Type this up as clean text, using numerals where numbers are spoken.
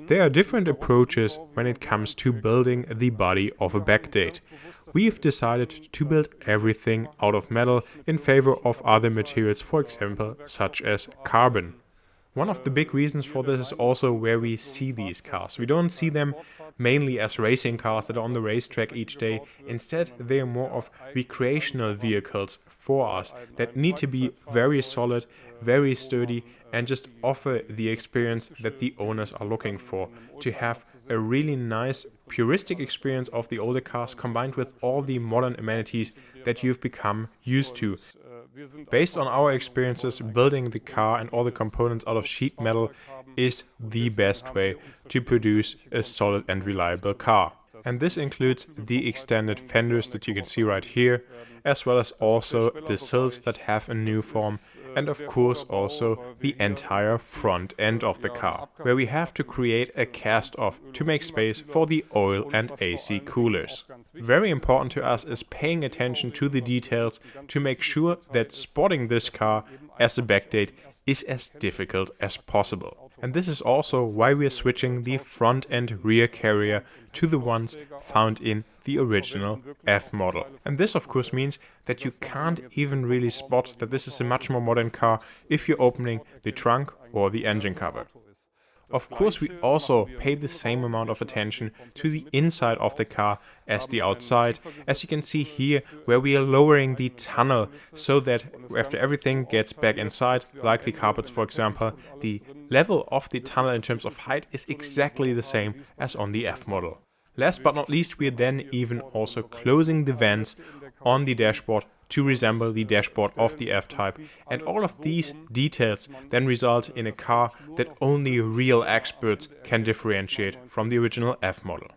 There are different approaches when it comes to building the body of a Backdate. We've decided to build everything out of metal in favor of other materials, for example, such as carbon. One of the big reasons for this is also where we see these cars. We don't see them mainly as racing cars that are on the racetrack each day. Instead, they are more of recreational vehicles for us that need to be very solid, very sturdy, and just offer the experience that the owners are looking for. To have a really nice, puristic experience of the older cars combined with all the modern amenities that you've become used to. Based on our experiences, building the car and all the components out of sheet metal is the best way to produce a solid and reliable car. And this includes the extended fenders that you can see right here, as well as also the sills that have a new form, and of course also the entire front end of the car, where we have to create a cast-off to make space for the oil and AC coolers. Very important to us is paying attention to the details to make sure that spotting this car as a Backdate is as difficult as possible. And this is also why we are switching the front and rear carrier to the ones found in the original F model. And this of course means that you can't even really spot that this is a much more modern car if you're opening the trunk or the engine cover. Of course, we also pay the same amount of attention to the inside of the car as the outside, as you can see here, where we are lowering the tunnel so that after everything gets back inside, like the carpets for example, the level of the tunnel in terms of height is exactly the same as on the F model. Last but not least, we are then even also closing the vents on the dashboard to resemble the dashboard of the F-Type, and all of these details then result in a car that only real experts can differentiate from the original F model.